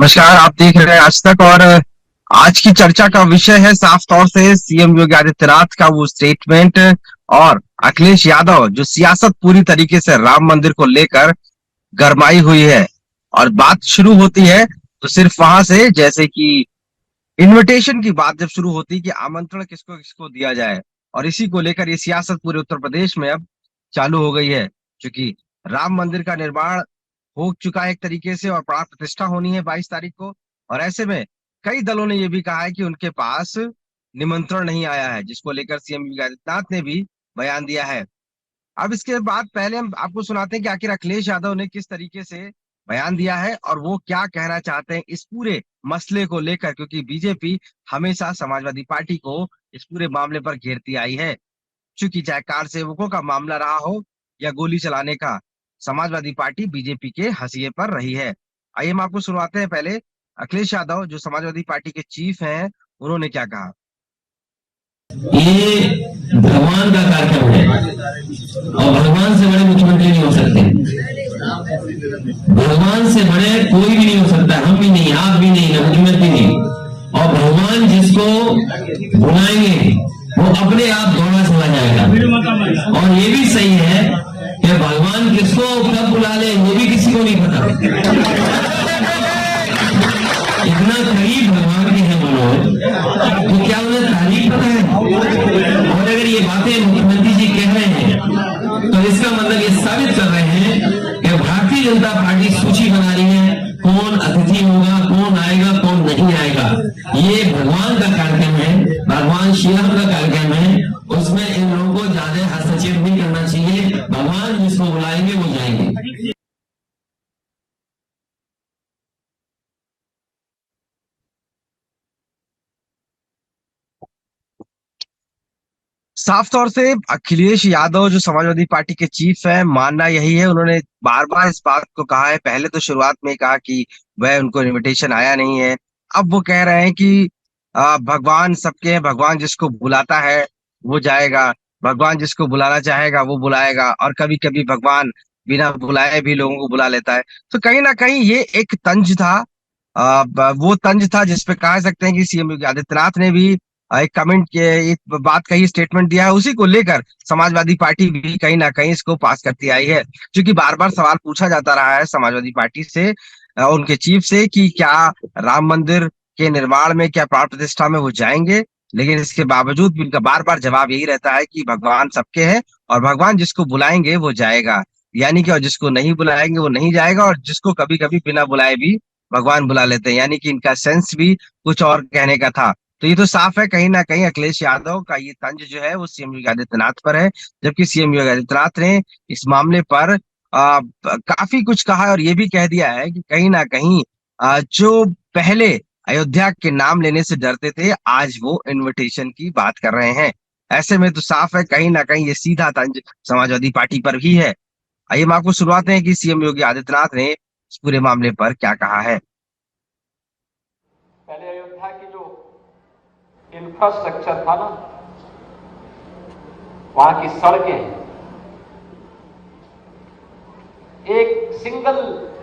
नमस्कार। आप देख रहे हैं आज तक। और आज की चर्चा का विषय है साफ तौर से सीएम योगी आदित्यनाथ का वो स्टेटमेंट और अखिलेश यादव जो सियासत पूरी तरीके से राम मंदिर को लेकर गरमाई हुई है। और बात शुरू होती है तो सिर्फ वहां से, जैसे कि इनविटेशन की बात जब शुरू होती है कि आमंत्रण किसको किसको दिया जाए, और इसी को लेकर ये सियासत पूरे उत्तर प्रदेश में अब चालू हो गई है। क्योंकि राम मंदिर का निर्माण हो चुका है एक तरीके से, और प्राण प्रतिष्ठा होनी है 22 तारीख को। और ऐसे में कई दलों ने यह भी कहा है कि उनके पास निमंत्रण नहीं आया है, जिसको लेकर सीएम योगी आदित्यनाथ ने भी बयान दिया है। अब इसके बाद पहले हम आपको सुनाते हैं कि आखिर अखिलेश यादव ने किस तरीके से बयान दिया है और वो क्या कहना चाहते हैं इस पूरे मसले को लेकर, क्योंकि बीजेपी हमेशा समाजवादी पार्टी को इस पूरे मामले पर घेरती आई है। चूंकि चाहे कार सेवकों का मामला रहा हो या गोली चलाने का, समाजवादी पार्टी बीजेपी के हंसिए पर रही है। आइए हम आपको सुनवाते हैं पहले अखिलेश यादव जो समाजवादी पार्टी के चीफ हैं, उन्होंने क्या कहा। ये भगवान का कार्यक्रम है और भगवान से बड़े मुख्यमंत्री नहीं हो सकते। भगवान से बड़े कोई भी नहीं हो सकता, हम भी नहीं, आप भी नहीं, मुख्यमंत्री नहीं। और भगवान जिसको बुलाएंगे वो अपने आप दौड़ा चला जाएगा। और ये भी सही है कि भगवान किसको कब बुला ले ये भी किसी को नहीं पता। इतना करीब भगवान के हैं वो लोग, तो क्या उन्हें तारीख पता है? और अगर ये बातें मुख्यमंत्री जी कह रहे हैं तो इसका मतलब ये साबित कर रहे हैं कि भारतीय जनता पार्टी सूची बना रही है कौन अतिथि होगा, कौन आएगा, कौन नहीं आएगा। ये भगवान का कार्यक्रम है, भगवान श्री राम का कार्यक्रम है। उसमें इन लोगों को ज्यादा हस्तक्षेप नहीं करना चाहिए। भगवान जिसको बुलाएंगे वो जाएंगे। साफ तौर से अखिलेश यादव जो समाजवादी पार्टी के चीफ है, मानना यही है। उन्होंने बार बार इस बात को कहा है। पहले तो शुरुआत में कहा कि वह उनको इनविटेशन आया नहीं है। अब वो कह रहे हैं कि भगवान सबके हैं, भगवान जिसको बुलाता है वो जाएगा, भगवान जिसको बुलाना चाहेगा वो बुलाएगा। और कभी कभी भगवान बिना बुलाए भी लोगों को बुला लेता है। तो कहीं ना कहीं ये एक तंज था, वो तंज था जिसपे कह सकते हैं कि सीएम योगी आदित्यनाथ ने भी एक कमेंट के एक बात कही, स्टेटमेंट दिया है। उसी को लेकर समाजवादी पार्टी भी कहीं ना कहीं इसको पास करती आई है। क्योंकि बार बार सवाल पूछा जाता रहा है समाजवादी पार्टी से, उनके चीफ से, कि क्या राम मंदिर के निर्माण में, क्या प्राण प्रतिष्ठा में वो जाएंगे। लेकिन इसके बावजूद भी उनका बार बार जवाब यही रहता है कि भगवान सबके हैं और भगवान जिसको बुलाएंगे वो जाएगा। यानी कि और जिसको नहीं बुलाएंगे वो नहीं जाएगा, और जिसको कभी कभी बिना बुलाए भी भगवान बुला लेते हैं। यानी कि इनका सेंस भी कुछ और कहने का था। तो ये तो साफ है कहीं ना कहीं अखिलेश यादव का ये तंज जो है वो सीएम योगी आदित्यनाथ पर है। जबकि सीएम योगी आदित्यनाथ ने इस मामले पर काफी कुछ कहा है, और ये भी कह दिया है कि कहीं ना कहीं जो पहले अयोध्या के नाम लेने से डरते थे, आज वो इनविटेशन की बात कर रहे हैं। ऐसे में तो साफ है कहीं ना कहीं ये सीधा तंज समाजवादी पार्टी पर भी है। आइए हम आपको सुनवाते हैं कि सीएम योगी आदित्यनाथ ने इस पूरे मामले पर क्या कहा है। पहले अयोध्या की जो इंफ्रास्ट्रक्चर था ना, वहां की सड़कें, एक सिंगल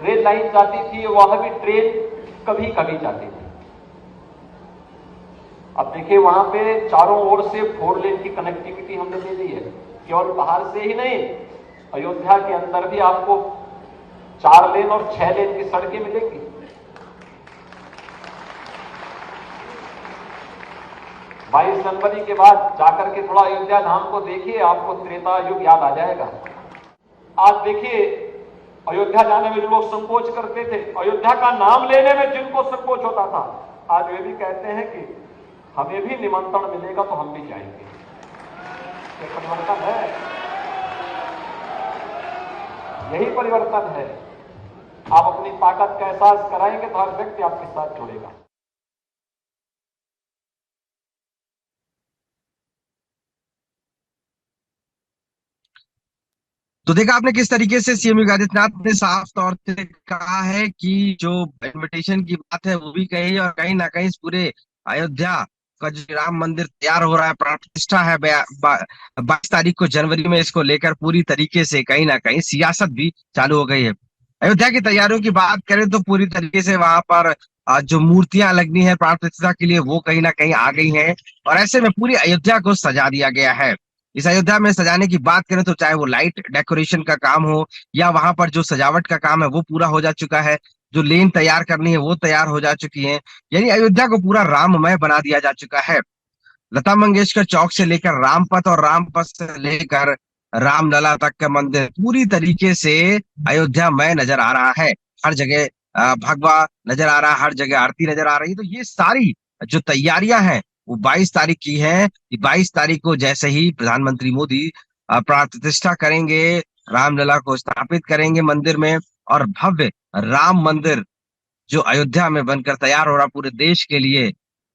रेल लाइन जाती थी, वहां भी ट्रेन कभी कभी जाती थी। अब देखिए वहां पे चारों ओर से 4 लेन की कनेक्टिविटी हमने दे दी है। केवल बाहर से ही नहीं, अयोध्या के अंदर भी आपको 4 लेन और 6 लेन की सड़कें मिलेंगी। 22 जनवरी के बाद जाकर के थोड़ा अयोध्या धाम को देखिए, आपको त्रेता युग याद आ जाएगा। आज देखिए अयोध्या जाने में जो लोग संकोच करते थे, अयोध्या का नाम लेने में जिनको संकोच होता था, आज वे भी कहते हैं कि हमें भी निमंत्रण मिलेगा तो हम भी जाएंगे। ये परिवर्तन है, यही परिवर्तन है। आप अपनी ताकत का एहसास कराएंगे तो हर व्यक्ति आपके साथ जुड़ेगा। तो देखा आपने किस तरीके से सीएम योगी आदित्यनाथ ने साफ तौर से कहा है कि जो इनविटेशन की बात है वो भी कही, और कहीं ना कहीं इस पूरे अयोध्या का जो राम मंदिर तैयार हो रहा है, प्राण प्रतिष्ठा है 22 तारीख को जनवरी में, इसको लेकर पूरी तरीके से कहीं ना कहीं सियासत भी चालू हो गई है। अयोध्या की तैयारियों की बात करें तो पूरी तरीके से वहां पर जो मूर्तियां लगनी है प्राण प्रतिष्ठा के लिए वो कहीं ना कहीं आ गई हैं। और ऐसे में पूरी अयोध्या को सजा दिया गया है। इस अयोध्या में सजाने की बात करें तो चाहे वो लाइट डेकोरेशन का काम हो या वहां पर जो सजावट का काम है वो पूरा हो जा चुका है। जो लेन तैयार करनी है वो तैयार हो जा चुकी है। यानी अयोध्या को पूरा राममय बना दिया जा चुका है। लता मंगेशकर चौक से लेकर रामपथ और रामपथ से लेकर रामलला तक का मंदिर पूरी तरीके से अयोध्या में नजर आ रहा है। हर जगह भगवा नजर आ रहा है, हर जगह आरती नजर आ रही है। तो ये सारी जो तैयारियां हैं वो 22 तारीख की हैं कि 22 तारीख को जैसे ही प्रधानमंत्री मोदी प्राण प्रतिष्ठा करेंगे, रामलला को स्थापित करेंगे मंदिर में, और भव्य राम मंदिर जो अयोध्या में बनकर तैयार हो रहा पूरे देश के लिए,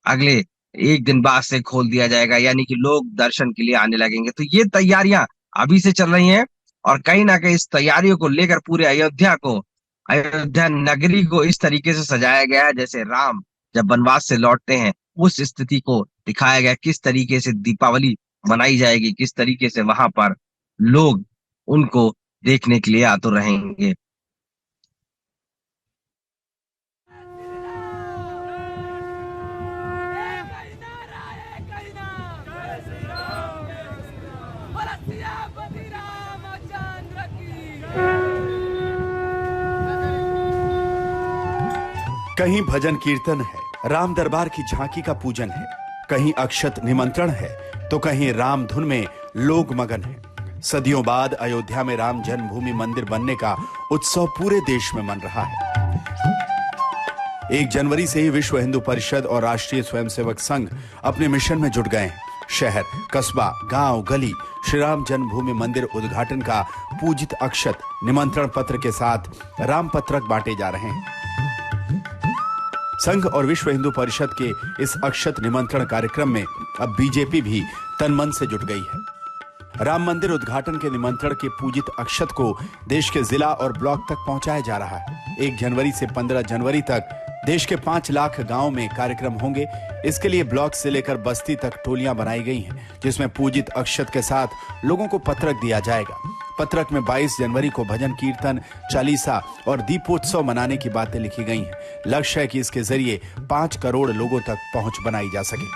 अगले एक दिन बाद से खोल दिया जाएगा। यानी कि लोग दर्शन के लिए आने लगेंगे। तो ये तैयारियां अभी से चल रही हैं और कहीं ना कहीं इस तैयारियों को लेकर पूरे अयोध्या को, अयोध्या नगरी को इस तरीके से सजाया गया है जैसे राम जब वनवास से लौटते हैं उस स्थिति को दिखाया गया। किस तरीके से दीपावली मनाई जाएगी, किस तरीके से वहां पर लोग उनको देखने के लिए आतुर रहेंगे। कहीं भजन कीर्तन है, राम दरबार की झांकी का पूजन है, कहीं अक्षत निमंत्रण है तो कहीं राम धुन में लोग मगन है। सदियों बाद अयोध्या में राम जन्मभूमि मंदिर बनने का उत्सव पूरे देश में मन रहा है। 1 जनवरी से ही विश्व हिंदू परिषद और राष्ट्रीय स्वयंसेवक संघ अपने मिशन में जुट गए हैं। शहर, कस्बा, गांव, गली श्री राम जन्मभूमि मंदिर उद्घाटन का पूजित अक्षत निमंत्रण पत्र के साथ राम पत्रक बांटे जा रहे हैं। संघ और विश्व हिंदू परिषद के इस अक्षत निमंत्रण कार्यक्रम में अब बीजेपी भी तन मन से जुट गई है। राम मंदिर उद्घाटन के निमंत्रण के पूजित अक्षत को देश के जिला और ब्लॉक तक पहुंचाया जा रहा है। 1 जनवरी से 15 जनवरी तक देश के 5 लाख गांव में कार्यक्रम होंगे। इसके लिए ब्लॉक से लेकर बस्ती तक टोलियां बनाई गई हैं, जिसमें पूजित अक्षत के साथ लोगों को पत्रक दिया जाएगा। पत्रक में 22 जनवरी को भजन कीर्तन, चालीसा और दीपोत्सव मनाने की बातें लिखी गई हैं। लक्ष्य है कि इसके जरिए 5 करोड़ लोगों तक पहुंच बनाई जा सके।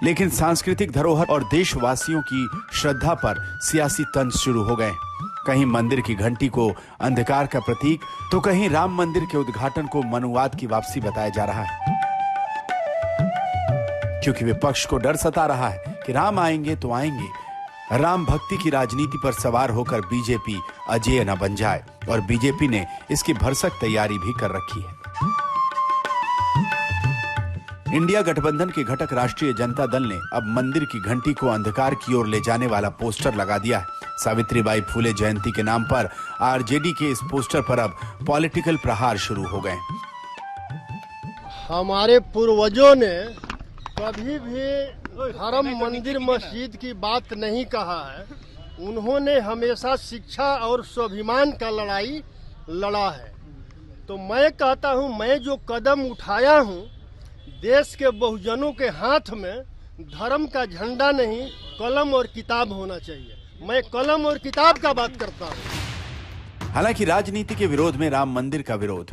लेकिन सांस्कृतिक धरोहर और देशवासियों की श्रद्धा पर सियासी तंज शुरू हो गए। कहीं मंदिर की घंटी को अंधकार का प्रतीक तो कहीं राम मंदिर के उद्घाटन को मनुवाद की वापसी बताया जा रहा है, क्योंकि विपक्ष को डर सता रहा है कि राम आएंगे तो आएंगे, राम भक्ति की राजनीति पर सवार होकर बीजेपी अजेय न बन जाए। और बीजेपी ने इसकी भरसक तैयारी भी कर रखी है। इंडिया गठबंधन के घटक राष्ट्रीय जनता दल ने अब मंदिर की घंटी को अंधकार की ओर ले जाने वाला पोस्टर लगा दिया है। सावित्रीबाई फूले जयंती के नाम पर आरजेडी के इस पोस्टर पर अब पॉलिटिकल प्रहार शुरू हो गए। हमारे पूर्वजों ने कभी भी धर्म, मंदिर, मस्जिद की बात नहीं कहा है। उन्होंने हमेशा शिक्षा और स्वाभिमान का लड़ाई लड़ा है। तो मैं कहता हूं, मैं जो कदम उठाया हूं, देश के बहुजनों के हाथ में धर्म का झंडा नहीं, कलम और किताब होना चाहिए। मैं कलम और किताब का बात करता हूं। हालांकि राजनीति के विरोध में राम मंदिर का विरोध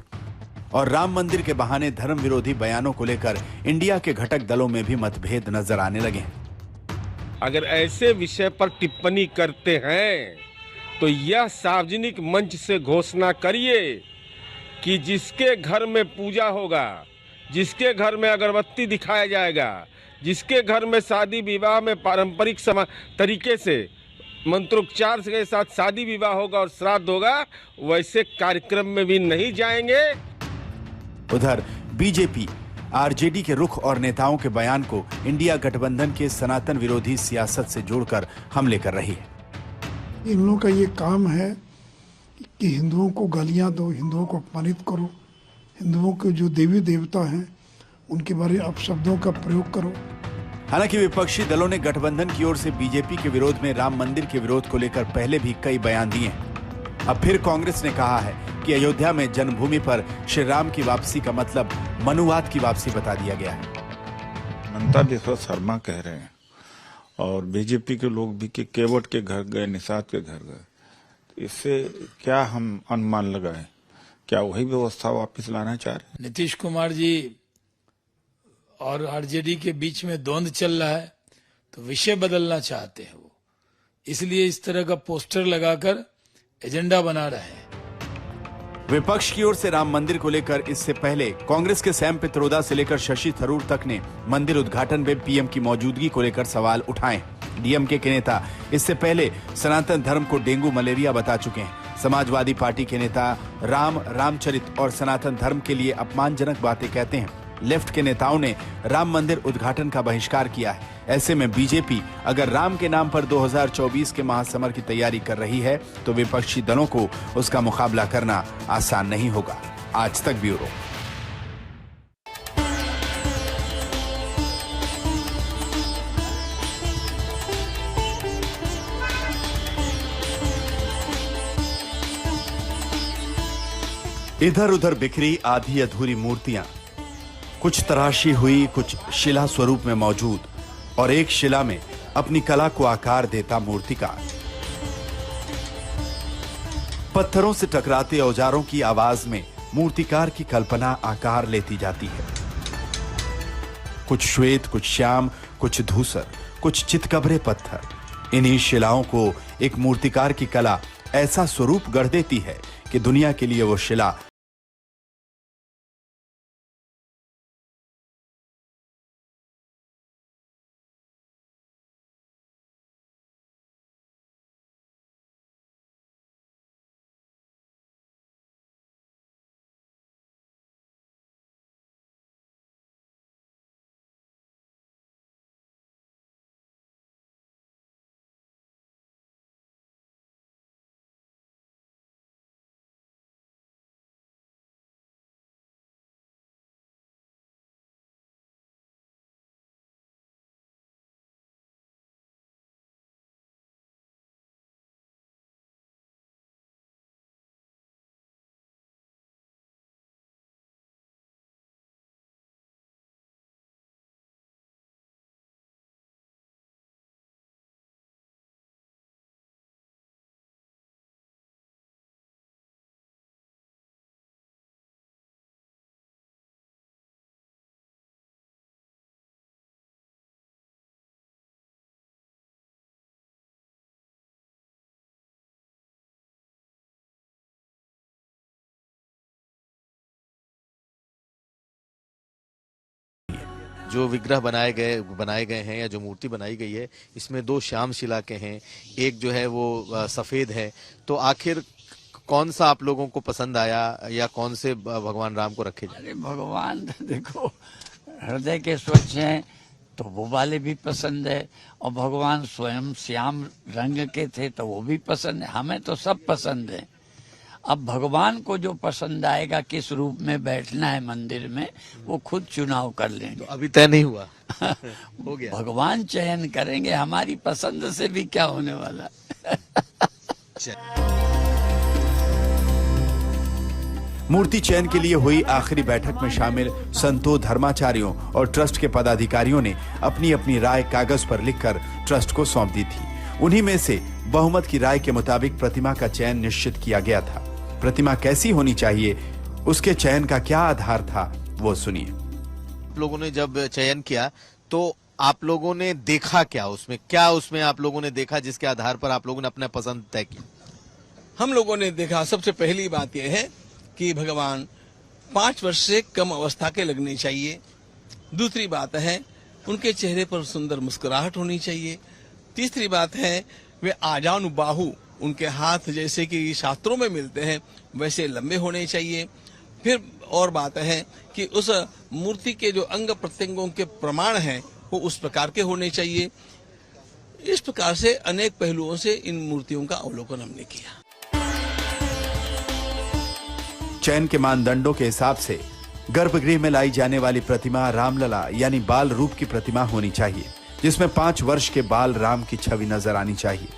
और राम मंदिर के बहाने धर्म विरोधी बयानों को लेकर इंडिया के घटक दलों में भी मतभेद नजर आने लगे। अगर ऐसे विषय पर टिप्पणी करते हैं तो यह सार्वजनिक मंच से घोषणा करिए कि जिसके घर में पूजा होगा, जिसके घर में अगरबत्ती दिखाया जाएगा, जिसके घर में शादी विवाह में पारंपरिक तरीके से मंत्रोच्चार के साथ शादी विवाह होगा और श्राद्ध होगा, वैसे कार्यक्रम में भी नहीं जाएंगे। उधर बीजेपी आरजेडी के रुख और नेताओं के बयान को इंडिया गठबंधन के सनातन विरोधी सियासत से जोड़कर हमले कर रही है। इन लोगों का ये काम है कि हिंदुओं को गालियां दो, हिंदुओं को अपमानित करो, हिंदुओं के जो देवी देवता हैं उनके बारे में अपशब्दों का प्रयोग करो। हालांकि विपक्षी दलों ने गठबंधन की ओर से बीजेपी के विरोध में राम मंदिर के विरोध को लेकर पहले भी कई बयान दिए हैं। अब फिर कांग्रेस ने कहा है कि अयोध्या में जन्मभूमि पर श्री राम की वापसी का मतलब मनुवाद की वापसी बता दिया गया है। ममता बिस्वा शर्मा कह रहे हैं और बीजेपी के लोग भी कि केवट के घर गए, निषाद के घर गए। इससे क्या हम अनुमान लगाएं क्या वही व्यवस्था वापस लाना चाह रहे हैं? नीतीश कुमार जी और आरजेडी के बीच में द्वंद्व चल रहा है, तो विषय बदलना चाहते हैं वो, इसलिए इस तरह का पोस्टर लगाकर एजेंडा बना रहे हैं। विपक्ष की ओर से राम मंदिर को लेकर इससे पहले कांग्रेस के सैम पित्रोदा से लेकर शशि थरूर तक ने मंदिर उद्घाटन में पीएम की मौजूदगी को लेकर सवाल उठाए। डीएमके के नेता इससे पहले सनातन धर्म को डेंगू मलेरिया बता चुके हैं। समाजवादी पार्टी के नेता रामचरित और सनातन धर्म के लिए अपमानजनक बातें कहते हैं। लेफ्ट के नेताओं ने राम मंदिर उद्घाटन का बहिष्कार किया है। ऐसे में बीजेपी अगर राम के नाम पर 2024 के महासमर की तैयारी कर रही है तो विपक्षी दलों को उसका मुकाबला करना आसान नहीं होगा। आज तक ब्यूरो। इधर उधर बिखरी आधी अधूरी मूर्तियां, कुछ तराशी हुई, कुछ शिला स्वरूप में मौजूद और एक शिला में अपनी कला को आकार देता मूर्तिकार। पत्थरों से टकराते औजारों की आवाज में मूर्तिकार की कल्पना आकार लेती जाती है। कुछ श्वेत, कुछ श्याम, कुछ धूसर, कुछ चितकबरे पत्थर। इन्हीं शिलाओं को एक मूर्तिकार की कला ऐसा स्वरूप गढ़ देती है कि दुनिया के लिए वो शिला जो विग्रह बनाए गए हैं या जो मूर्ति बनाई गई है, इसमें 2 श्याम शिला के हैं, एक जो है वो सफेद है। तो आखिर कौन सा आप लोगों को पसंद आया या कौन से भगवान राम को रखे जाए? अरे भगवान देखो हृदय के स्वच्छ हैं तो वो वाले भी पसंद है, और भगवान स्वयं श्याम रंग के थे तो वो भी पसंद है। हमें तो सब पसंद है। अब भगवान को जो पसंद आएगा, किस रूप में बैठना है मंदिर में, वो खुद चुनाव कर लेंगे। तो अभी तय नहीं हुआ? हो गया, भगवान चयन करेंगे, हमारी पसंद से भी क्या होने वाला। मूर्ति चयन के लिए हुई आखिरी बैठक में शामिल संतों, धर्माचार्यों और ट्रस्ट के पदाधिकारियों ने अपनी अपनी राय कागज पर लिखकर ट्रस्ट को सौंप दी थी। उन्हीं में से बहुमत की राय के मुताबिक प्रतिमा का चयन निश्चित किया गया था। प्रतिमा कैसी होनी चाहिए, उसके चयन का क्या आधार था, वो सुनिए। आप लोगों ने जब चयन किया तो आप लोगों ने देखा क्या उसमें? क्या उसमें आप लोगों ने देखा जिसके आधार पर आप लोगों ने अपना पसंद तय किया? हम लोगों ने देखा, सबसे पहली बात यह है कि भगवान 5 वर्ष से कम अवस्था के लगने चाहिए। दूसरी बात है उनके चेहरे पर सुंदर मुस्कुराहट होनी चाहिए। तीसरी बात है वे आजानुबाहु, उनके हाथ जैसे कि शास्त्रों में मिलते हैं वैसे लंबे होने चाहिए। फिर और बात है कि उस मूर्ति के जो अंग प्रत्यंगों के प्रमाण हैं वो उस प्रकार के होने चाहिए। इस प्रकार से अनेक पहलुओं से इन मूर्तियों का अवलोकन हमने किया। चयन के मानदंडों के हिसाब से गर्भगृह में लाई जाने वाली प्रतिमा रामलला यानी बाल रूप की प्रतिमा होनी चाहिए, जिसमें 5 वर्ष के बाल राम की छवि नजर आनी चाहिए।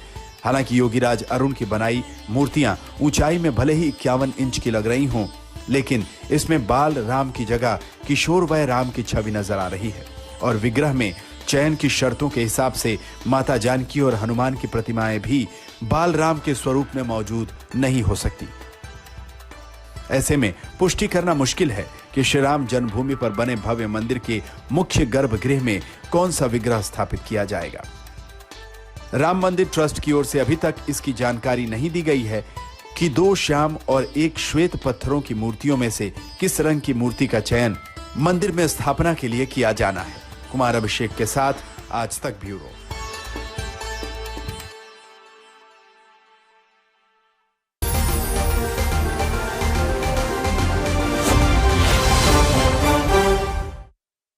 हालांकि योगीराज अरुण की बनाई मूर्तियां ऊंचाई में भले ही 51 इंच की लग रही हों, लेकिन इसमें बाल राम की जगह किशोर वय राम की छवि नजर आ रही है। और विग्रह में चयन की शर्तों के हिसाब से माता जानकी और हनुमान की प्रतिमाएं भी बाल राम के स्वरूप में मौजूद नहीं हो सकती। ऐसे में पुष्टि करना मुश्किल है कि श्री राम जन्मभूमि पर बने भव्य मंदिर के मुख्य गर्भगृह में कौन सा विग्रह स्थापित किया जाएगा। राम मंदिर ट्रस्ट की ओर से अभी तक इसकी जानकारी नहीं दी गई है कि 2 श्याम और 1 श्वेत पत्थरों की मूर्तियों में से किस रंग की मूर्ति का चयन मंदिर में स्थापना के लिए किया जाना है। कुमार अभिषेक के साथ आज तक ब्यूरो।